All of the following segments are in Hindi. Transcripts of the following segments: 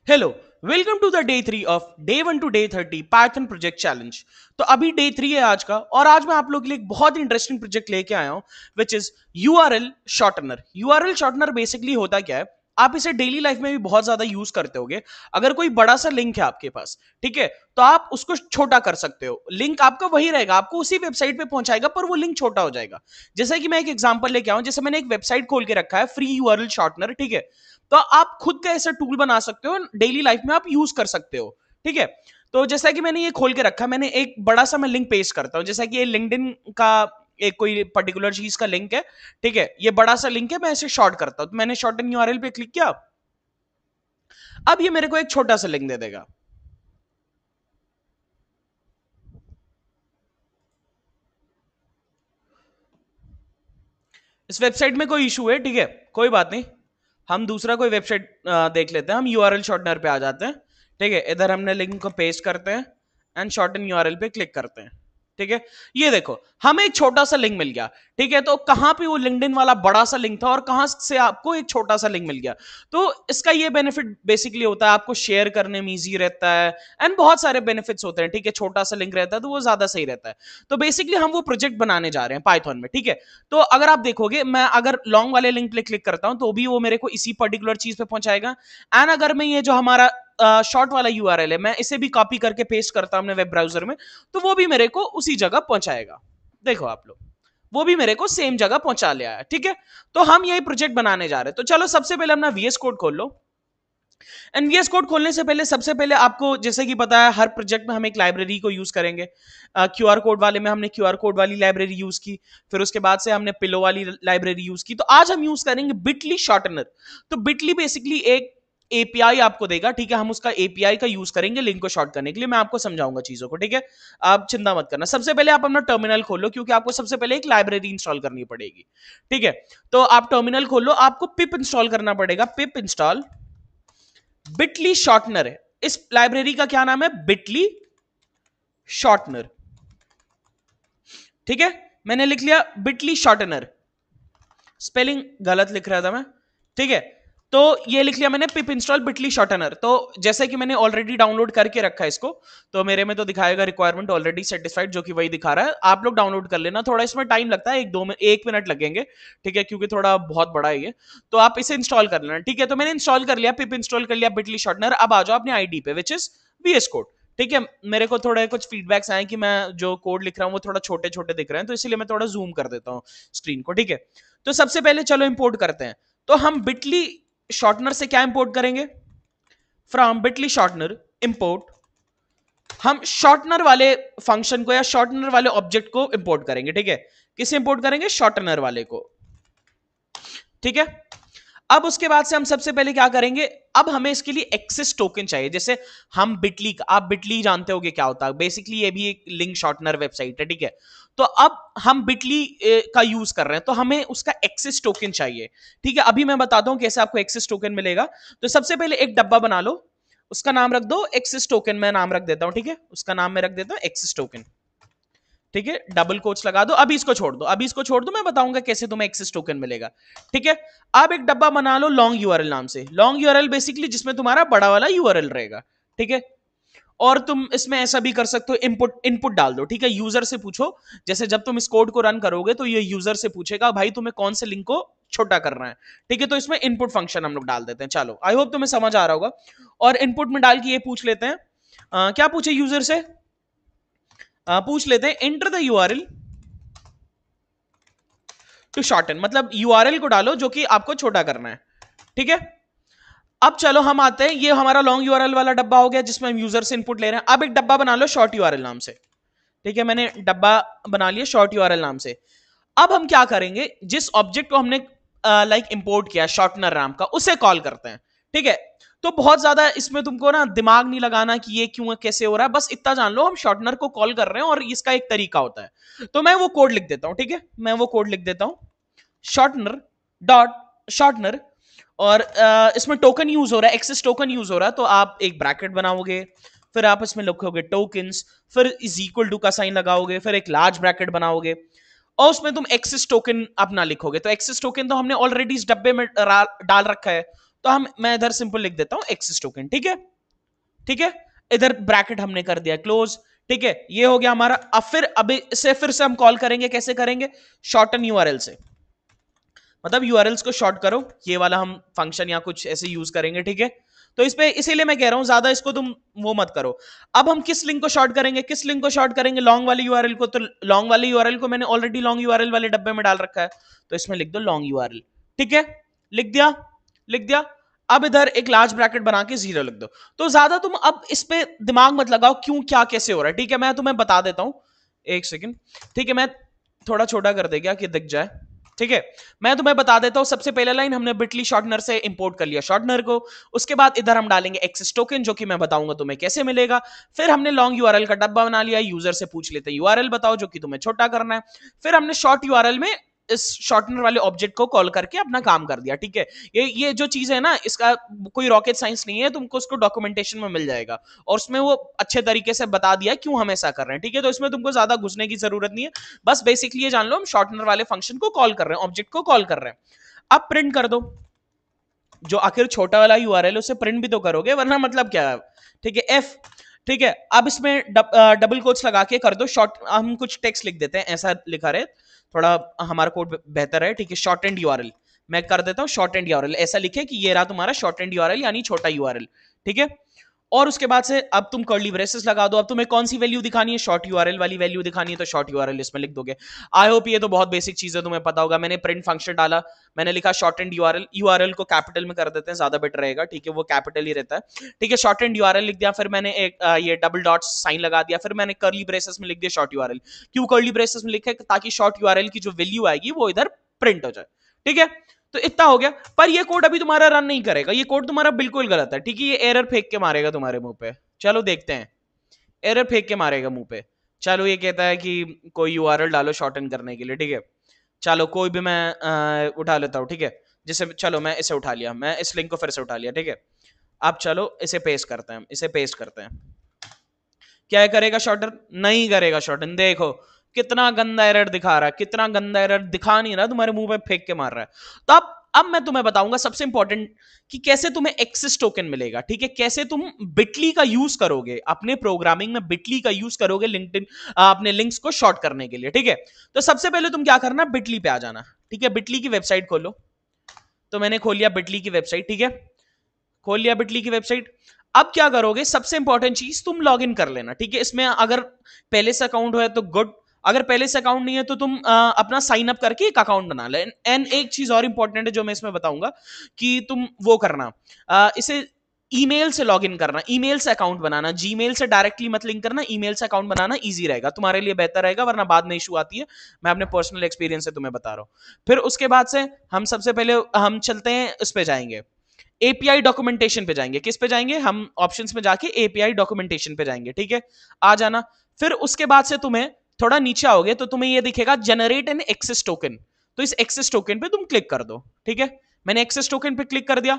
Hello, welcome to the day 3 of day 1 to day 30 Python project challenge. तो अभी डे 3 है आज का, और आज मैं आप लोगों के लिए एक बहुत इंटरेस्टिंग प्रोजेक्ट लेके आया हूं which is URL shortener. URL shortener basically होता क्या है, आप इसे डेली लाइफ में भी बहुत ज्यादा यूज करते होगे। अगर कोई बड़ा सा लिंक है आपके पास, ठीक है, तो आप उसको छोटा कर सकते हो। लिंक आपका वही रहेगा, आपको उसी वेबसाइट पे पहुंचाएगा, पर वो लिंक छोटा हो जाएगा। जैसे कि मैं एक एग्जांपल लेके आऊं, जैसे मैंने एक वेबसाइट खोल के रखा है फ्री यूआरएल शॉर्टनर, ठीक है। तो आप खुद का ऐसा टूल बना सकते हो, डेली लाइफ में आप यूज कर सकते हो, ठीक है। तो जैसा कि मैंने ये खोल के रखा, मैंने एक बड़ा सा मैं लिंक पेस्ट करता हूं, जैसा कि ये लिंक्डइन का एक कोई पर्टिकुलर चीज का लिंक है, ठीक है। ये बड़ा सा लिंक है, मैं इसे शॉर्ट करता हूं, तो मैंने शॉर्टन यूआरएल पे क्लिक किया। अब ये मेरे को एक छोटा सा लिंक दे देगा। इस वेबसाइट में कोई इशू है, ठीक है, कोई बात नहीं। हम दूसरा कोई वेबसाइट देख लेते हैं। हम यूआरएल शॉर्टनर पे आ जाते हैं, ठीक है। इधर हमने लिंक को पेस्ट करते हैं एंड शॉर्टन यूआरएल पे क्लिक करते हैं, ठीक है। ये देखो, हमें एक छोटा सा लिंक मिल गया, ठीक है। तो कहां पे वो लिंक्डइन वाला बड़ा सा लिंक था और कहां से आपको एक छोटा सा लिंक मिल गया। तो इसका ये बेनिफिट बेसिकली होता है, आपको शेयर करने में इजी रहता है एंड बहुत सारे बेनिफिट्स होते हैं, ठीक है। छोटा सा लिंक रहता है तो वो ज्यादा सही रहता है। तो बेसिकली हम वो प्रोजेक्ट बनाने जा रहे हैं पाइथन में, ठीक है। तो अगर आप देखोगे, मैं अगर लॉन्ग वाले लिंक पे क्लिक करता हूं तो भी वो मेरे को इसी पर्टिकुलर चीज पे पहुंचाएगा। एंड अगर मैं ये जो हमारा शॉर्ट वाला यूआरएल है, मैं इसे भी कॉपी करके पेस्ट करता हूं अपने वेब ब्राउजर में, तो वो भी मेरे को उसी जगह पहुंचाएगा। देखो आप लोग, वो भी मेरे को सेम जगह पहुंचा लिया है, ठीक है। तो हम यही प्रोजेक्ट बनाने जा रहे हैं। तो चलो सबसे पहले अपना वीएस कोड खोल लो। एंड वीएस कोड खोलने से पहले सबसे पहले आपको जैसे कि पता है, हर प्रोजेक्ट में हम एक लाइब्रेरी को यूज करेंगे। क्यूआर कोड वाले में हमने क्यूआर कोड वाली लाइब्रेरी यूज की, फिर उसके बाद से हमने पिलो वाली लाइब्रेरी यूज की। तो आज हम यूज करेंगे बिटली शॉर्टनर। तो बिटली बेसिकली एक एपीआई आपको देगा, ठीक है। हम उसका एपीआई का यूज करेंगे लिंक को शॉर्ट करने के लिए। मैं आपको समझाऊंगा चीजों को, ठीक है। आप चिंता मत करना। सबसे पहले आप अपना टर्मिनल खोलो, क्योंकि आपको सबसे पहले एक लाइब्रेरी इंस्टॉल करनी पड़ेगी, ठीक है। तो आप टर्मिनल खोलो, आपको पिप इंस्टॉल करना पड़ेगा। पिप इंस्टॉल बिटली शॉर्टनर है। इस लाइब्रेरी का क्या नाम है? बिटली शॉर्टनर, ठीक है। मैंने लिख लिया बिटली शॉर्टनर। स्पेलिंग गलत लिख रहा था मैं, ठीक है। तो ये लिख लिया मैंने, पिप इंस्टॉल बिटली शॉर्टनर। तो जैसे कि मैंने ऑलरेडी डाउनलोड करके रखा है इसको, तो मेरे में तो दिखाएगा रिक्वायरमेंट ऑलरेडी सेटिस्फाइड, जो कि वही दिखा रहा है। आप लोग डाउनलोड कर लेना, थोड़ा इसमें टाइम लगता है, एक मिनट लगेंगे, ठीक है, क्योंकि थोड़ा बहुत बड़ा है ये। तो आप इसे इंस्टॉल कर लेना, ठीक है। तो मैंने इंस्टॉल कर लिया, पिप इंस्टॉल कर लिया बिटली शॉर्टनर। अब आ जाओ अपने आईडी पे, विच इज वीएस कोड, ठीक है। मेरे को थोड़े कुछ फीडबैक्स आए कि मैं जो कोड लिख रहा हूँ वो थोड़ा छोटे छोटे दिख रहे हैं, तो इसलिए मैं थोड़ा जूम कर देता हूँ स्क्रीन को, ठीक है। तो सबसे पहले चलो इंपोर्ट करते हैं। तो हम बिटली शॉर्टनर से क्या इंपोर्ट करेंगे? फ्रॉम बिटली शॉर्टनर इंपोर्ट, हम शॉर्टनर वाले फंक्शन को या शॉर्टनर वाले ऑब्जेक्ट को इंपोर्ट करेंगे, ठीक है। किसे इंपोर्ट करेंगे? शॉर्टनर वाले को, ठीक है। अब उसके बाद से हम सबसे पहले क्या करेंगे, अब हमें इसके लिए एक्सेस टोकन चाहिए। जैसे हम बिटली, आप बिटली जानते होगे क्या होता है, बेसिकली ये भी एक लिंक शॉर्टनर वेबसाइट है, ठीक है। तो अब हम बिटली का यूज कर रहे हैं, तो हमें उसका एक्सेस टोकन चाहिए, ठीक है। अभी मैं बताता हूं कैसे आपको एक्सेस टोकन मिलेगा। तो सबसे पहले एक डब्बा बना लो, उसका नाम रख दो एक्सेस टोकन। मैं नाम रख देता हूं, ठीक है, उसका नाम मैं रख देता हूं एक्सेस टोकन, ठीक है। डबल कोट्स लगा दो। अभी इसको छोड़ दो, अभी इसको छोड़ दो, मैं बताऊंगा कैसे तुम्हें एक्सेस टोकन मिलेगा, ठीक है। अब एक डब्बा बना लो लॉन्ग यूआरएल नाम से। लॉन्ग यूआरएल बेसिकली जिसमें तुम्हारा बड़ा वाला यूआरएल रहेगा, ठीक है। और तुम इसमें ऐसा भी कर सकते हो, इनपुट इनपुट डाल दो, ठीक है। यूजर से पूछो, जैसे जब तुम इस कोड को रन करोगे तो ये यूजर से पूछेगा भाई तुम्हें कौन से लिंक को छोटा करना है, ठीक है। तो इसमें इनपुट फंक्शन हम लोग डाल देते हैं। चलो, आई होप तुम्हें समझ आ रहा होगा। और इनपुट में डाल के ये पूछ लेते हैं, क्या पूछे यूजर से? पूछ लेते हैं enter the URL to shorten, मतलब यूआरएल को डालो जो कि आपको छोटा करना है, ठीक है। अब चलो हम आते हैं, ये हमारा लॉन्ग यूआरएल वाला डब्बा हो गया जिसमें हम यूजर से इनपुट ले रहे हैं। अब एक डब्बा बना लो शॉर्ट यूआरएल नाम से, ठीक है। मैंने डब्बा बना लिया शॉर्ट यूआरएल नाम से। अब हम क्या करेंगे, जिस ऑब्जेक्ट को हमने इंपोर्ट किया शॉर्टनर नाम का, उसे कॉल करते हैं, ठीक है। तो बहुत ज्यादा इसमें तुमको ना दिमाग नहीं लगाना कि ये क्यों कैसे हो रहा है, बस इतना जान लो हम शॉर्टनर को कॉल कर रहे हैं और इसका एक तरीका होता है। तो मैं वो कोड लिख देता हूं, ठीक है। मैं वो कोड लिख देता हूं, शॉर्टनर डॉट शॉर्टनर। और इसमें टोकन यूज हो रहा है, एक्सेस टोकन यूज हो रहा है, तो आप एक ब्रैकेट बनाओगे, फिर आप इसमें लिखोगे टोकन्स, फिर इज इक्वल टू का साइन लगाओगे, फिर एक लार्ज ब्रैकेट बनाओगे, और उसमें तुम एक्सेस टोकन अपना लिखोगे। तो एक्सेस टोकन तो हमने ऑलरेडी इस डब्बे में डाल रखा है, तो मैं इधर सिंपल लिख देता हूं एक्सेस टोकन, ठीक है, ठीक है, इधर ब्रैकेट हमने कर दिया क्लोज, ठीक है, ये हो गया हमारा। अब अब इसे फिर से हम कॉल करेंगे, कैसे करेंगे, शॉर्टन यूआरएल से, मतलब यूआरएल्स को शॉर्ट करो, ये वाला हम फंक्शन या कुछ ऐसे यूज करेंगे, ठीक है। तो इस पे इसीलिए मैं कह रहा हूं ज्यादा इसको तुम वो मत करो। अब हम किस लिंक को शॉर्ट करेंगे, किस लिंक को शॉर्ट करेंगे, लॉन्ग वाले यूआरएल को। तो लॉन्ग वाले यूआरएल को मैंने ऑलरेडी लॉन्ग यूआरएल वाले डब्बे में डाल रखा है, तो इसमें लिख दो लॉन्ग यूआरएल, ठीक है, लिख दिया, लिख दिया। अब इधर एक लार्ज ब्रैकेट बना के 0 लिख दो। तो ज्यादा तुम अब इस पे दिमाग मत लगाओ क्यों क्या कैसे हो रहा है, ठीक है, मैं तुम्हें बता देता हूं, एक सेकेंड, ठीक है, मैं थोड़ा छोटा कर देगा कि दिख जाए, ठीक है। मैं तुम्हें बता देता हूं, सबसे पहला लाइन हमने बिटली शॉर्टनर से इंपोर्ट कर लिया शॉर्टनर को, उसके बाद इधर हम डालेंगे एक्सेस टोकन, जो कि मैं बताऊंगा तुम्हें कैसे मिलेगा। फिर हमने लॉन्ग यूआरएल का डब्बा बना लिया, यूजर से पूछ लेते हैं यूआरएल बताओ, जो कि तुम्हें छोटा करना है। फिर हमने शॉर्ट यूआरएल में इस शॉर्टनर वाले ऑब्जेक्ट को कॉल करके अपना काम कर दिया, ठीक है। ये जो चीज है ना, इसका कोई रॉकेट साइंस नहीं है, तुमको उसको डॉक्यूमेंटेशन में मिल जाएगा, और उसमें वो अच्छे तरीके से बता दिया क्यों हम ऐसा कर रहे हैं, ठीक है। तो इसमें तुमको ज्यादा घुसने की जरूरत नहीं है, बस बेसिकली ये जान लो हम शॉर्टनर वाले फंक्शन को कॉल कर रहे हैं, ऑब्जेक्ट को कॉल कर रहे हैं। अब प्रिंट कर दो, जो आखिर छोटा वाला यूआरएल है उसे प्रिंट भी तो करोगे, वरना मतलब क्या है, ठीक है, एफ, ठीक है। अब इसमें डबल कोट्स लगा के कर दो शॉर्ट, हम कुछ टेक्स्ट लिख देते हैं, ऐसा लिखा रहे थोड़ा हमारा कोड बेहतर है, ठीक है। शॉर्ट एंड यूआरएल मैं कर देता हूं, शॉर्ट एंड यूआरएल ऐसा लिखे कि ये रहा तुम्हारा शॉर्ट एंड यूआरएल यानी छोटा यूआरएल, ठीक है। और उसके बाद से अब तुम कर्ली ब्रेसेस लगा दो। अब तुम्हें कौन सी वैल्यू दिखानी है, शॉर्ट यूआरएल वाली वैल्यू दिखानी है, तो शॉर्ट यूआरएल इसमें लिख दोगे। आई होप ये तो बहुत बेसिक चीज है, तुम्हें पता होगा। मैंने प्रिंट फंक्शन डाला, मैंने लिखा शॉर्ट एंड यूआरएल, यूआरएल को कैपिटल में कर देते हैं, ज्यादा बेटर रहेगा, ठीक है, वो कैपिटल ही रहता है, ठीक है। शॉर्ट एंड यूआरएल लिख दिया, फिर मैंने एक ये डबल डॉट साइन लगा दिया, फिर मैंने कर्ली ब्रेसेस में लिख दिया शॉर्ट यूआरएल। क्यों कर्ली ब्रेसेस में लिखे, ताकि शॉर्ट यूआरएल की जो वैल्यू आएगी वो इधर प्रिंट हो जाए, ठीक है। तो इतना हो गया, पर ये कोड अभी तुम्हारा रन नहीं करेगा, ये कोड तुम्हारा बिल्कुल गलत है, ठीक है। ये एरर फेंक के मारेगा तुम्हारे मुंह पे, चलो देखते हैं, एरर फेंक के मारेगा मुंह पे। चलो ये कहता है कि कोई यूआरएल डालो शॉर्टन करने के लिए, ठीक है। चलो कोई भी मैं उठा लेता हूँ, ठीक है। जैसे चलो मैं इसे उठा लिया, मैं इस लिंक को फिर से उठा लिया, ठीक है। अब चलो इसे पेस्ट करते हैं, इसे पेस्ट करते हैं, क्या करेगा शॉर्टन, नहीं करेगा शॉर्टन, देखो कितना गंदा एरर दिखा रहा है, कितना गंदा एरर दिखा नहीं रहा, तुम्हारे मुंह पे फेंक के मार रहा है। तो अब मैं तुम्हें बताऊंगा सबसे इंपॉर्टेंट कि कैसे तुम्हें एक्सेस टोकन मिलेगा, ठीक है। कैसे तुम बिटली का यूज करोगे अपने प्रोग्रामिंग में, बिटली का यूज करोगे लिंक्डइन अपने लिंक्स को शॉर्ट करने के लिए, ठीक है। तो सबसे पहले तुम क्या करना, बिटली पे आ जाना, ठीक है। बिटली की वेबसाइट खोलो, तो मैंने खोल लिया बिटली की वेबसाइट, ठीक है, खोल लिया बिटली की वेबसाइट। अब क्या करोगे, सबसे इंपॉर्टेंट चीज तुम लॉग इन कर लेना, ठीक है। इसमें अगर पहले से अकाउंट हो तो गुड, अगर पहले से अकाउंट नहीं है तो तुम अपना साइन अप करके एक अकाउंट बना ले। एंड एक चीज और इंपॉर्टेंट है जो मैं इसमें बताऊंगा कि तुम वो करना, इसे ईमेल से लॉगिन करना, ईमेल से अकाउंट बनाना, जीमेल से डायरेक्टली मत लिंक करना, ईमेल से अकाउंट बनाना इजी रहेगा तुम्हारे लिए, बेहतर रहेगा, वरना बाद में इशू आती है। मैं अपने पर्सनल एक्सपीरियंस से तुम्हें बता रहा हूं। फिर उसके बाद से हम सबसे पहले हम चलते हैं उस पे जाएंगे, एपीआई डॉक्यूमेंटेशन पे जाएंगे। किस पे जाएंगे, हम ऑप्शंस में जाके एपीआई डॉक्यूमेंटेशन पे जाएंगे, ठीक है, आ जाना। फिर उसके बाद से तुम्हें थोड़ा नीचे आओगे तो तुम्हें ये दिखेगा जनरेट एन एक्सेस टोकन, तो इस एक्सेस टोकन पे तुम क्लिक कर दो, ठीक है। मैंने एक्सेस टोकन पे क्लिक कर दिया।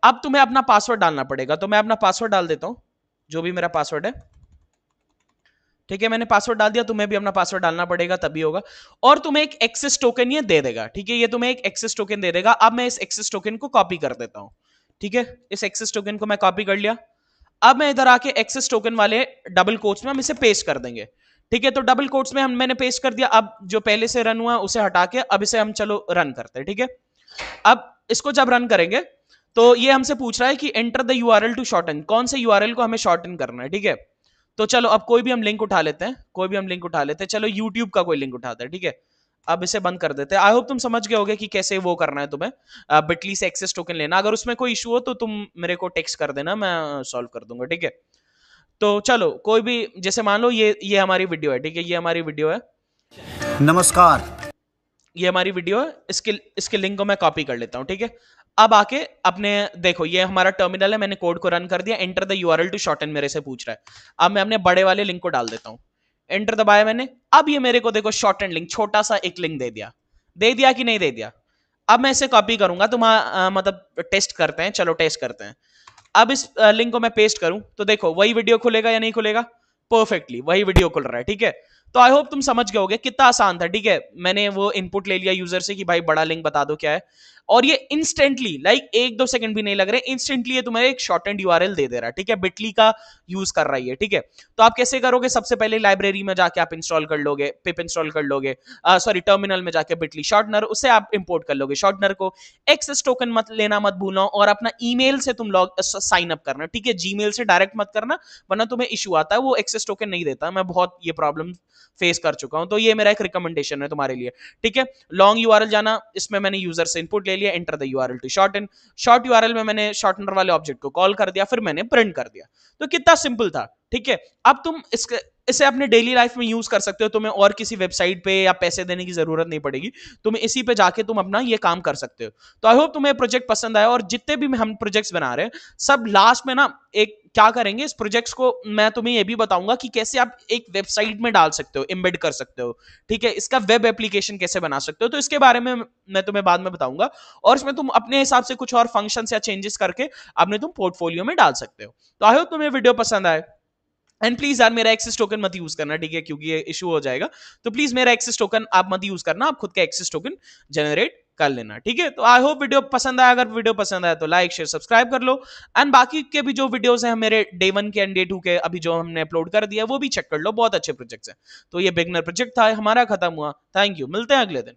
अब तुम्हें अपना पासवर्ड डालना पड़ेगा, तो मैं अपना पासवर्ड डाल देता हूं, जो भी मेरा पासवर्ड है, ठीक है। मैंने पासवर्ड डाल दिया, तुम्हें भी अपना पासवर्ड डालना पड़ेगा, तभी होगा। और तुम्हें एक एक्सेस टोकन ये दे देगा, ठीक है, ये तुम्हें एक एक्सेस टोकन दे देगा। अब मैं इस एक्सेस टोकन को कॉपी कर देता हूं, ठीक है। इस एक्सेस टोकन को मैं कॉपी कर लिया। अब मैं इधर आके एक्सेस टोकन वाले डबल कोट्स में हम इसे पेस्ट कर देंगे, ठीक है। तो डबल कोट्स में मैंने पेस्ट कर दिया। अब जो पहले से रन हुआ उसे हटा के अब इसे हम चलो रन करते हैं, ठीक है। अब इसको जब रन करेंगे तो ये हमसे पूछ रहा है कि enter the URL to shorten, कौन से यूआरएल को हमें शॉर्टन करना है, ठीक है। तो चलो अब कोई भी हम लिंक उठा लेते हैं, कोई भी हम लिंक उठा लेते हैं, चलो यूट्यूब का कोई लिंक उठाते हैं, ठीक है। अब इसे बंद कर देते हैं। आई होप तुम समझ गए होगे कि कैसे वो करना है तुम्हें, बिटली से एक्सेस टोकन लेना। अगर उसमें कोई इशू हो तो तुम मेरे को टेक्स्ट कर देना, मैं सॉल्व कर दूंगा, ठीक है। तो चलो कोई भी, जैसे मान लो ये हमारी वीडियो है, ठीक है, ये हमारी वीडियो है, नमस्कार, ये हमारी वीडियो है, इसके लिंक को मैं कॉपी कर लेता हूं, ठीक है। अब आके अपने देखो ये हमारा टर्मिनल है, मैंने कोड को रन कर दिया, enter the URL to shorten मेरे से पूछ रहा है। अब मैं अपने बड़े वाले लिंक को डाल देता हूं, एंटर दबाया मैंने। अब ये मेरे को देखो शॉर्टन लिंक, छोटा सा एक लिंक दे दिया कि नहीं दे दिया। अब मैं इसे कॉपी करूंगा, मतलब टेस्ट करते हैं, चलो टेस्ट करते हैं। अब इस लिंक को मैं पेस्ट करूं तो देखो वही वीडियो खुलेगा या नहीं खुलेगा, परफेक्टली वही वीडियो खुल रहा है, ठीक है। तो आई होप तुम समझ गए होगे कितना आसान था, ठीक है। मैंने वो इनपुट ले लिया यूजर से कि भाई बड़ा लिंक बता दो क्या है, और ये इंस्टेंटली लाइक 1-2 सेकंड भी नहीं लग रहे, इंस्टेंटली ये तुम्हें एक शॉर्ट एंड यूआरएल दे दे रहा है, ठीक है। बिटली का यूज कर रही है, ठीक है। तो आप कैसे करोगे, सबसे पहले लाइब्रेरी में जाके आप इंस्टॉल कर लोगे, पिप इंस्टॉल कर लोगे, सॉरी टर्मिनल में जाके बिटली शॉर्टनर, उससे आप इंपोर्ट कर लोगे शॉर्टनर को। एक्सेस टोकन मत लेना मत भूलना, और अपना ईमेल से तुम लॉग साइन अप करना, ठीक है। जीमेल से डायरेक्ट मत करना, वरना तुम्हें इशू आता है, वो एक्सेस टोकन नहीं देता। मैं बहुत ये प्रॉब्लम फेस कर चुका हूं, तो ये मेरा एक रिकमेंडेशन है तुम्हारे लिए, ठीक है। लॉन्ग यूआरएल जाना, इसमें मैंने यूजर से इनपुट ले लिया, enter the URL to shorten. Short URL में मैंने शॉर्टनर वाले ऑब्जेक्ट को कॉल कर दिया, फिर मैंने प्रिंट कर दिया। तो कितना सिंपल था, ठीक है। अब तुम इसे अपने डेली लाइफ में यूज कर सकते हो, तुम्हें और किसी वेबसाइट पे या पैसे देने की जरूरत नहीं पड़ेगी, तुम इसी पे जाके तुम अपना ये काम कर सकते हो। तो आई होप तुम्हें प्रोजेक्ट पसंद आया, और जितने भी हम प्रोजेक्ट्स बना रहे हैं सब लास्ट में ना एक क्या करेंगे, इस प्रोजेक्ट्स को मैं तुम्हें ये भी बताऊंगा कि कैसे आप एक वेबसाइट में डाल सकते हो, एम्बेड कर सकते हो, ठीक है। इसका वेब एप्लीकेशन कैसे बना सकते हो, तो इसके बारे में मैं तुम्हें बाद में बताऊंगा, और इसमें तुम अपने हिसाब से कुछ और फंक्शंस या चेंजेस करके अपने तुम पोर्टफोलियो में डाल सकते हो। तो आई होप तुम्हें वीडियो पसंद आए, एंड प्लीज यार मेरा एक्सेस टोकन मत यूज करना, ठीक है, क्योंकि ये इशू हो जाएगा। तो प्लीज मेरा एक्सेस टोकन आप मत यूज करना, आप खुद का एक्सेस टोकन जनरेट कर लेना, ठीक है। तो आई होप वीडियो पसंद आया, अगर वीडियो पसंद आया तो लाइक शेयर सब्सक्राइब कर लो, एंड बाकी के भी जो वीडियोस हैं मेरे डे 1 के एंड डे 2 के अभी जो हमने अपलोड कर दिया वो भी चेक कर लो, बहुत अच्छे प्रोजेक्ट्स हैं। तो ये बिगनर प्रोजेक्ट था हमारा, खत्म हुआ। थैंक यू, मिलते हैं अगले दिन।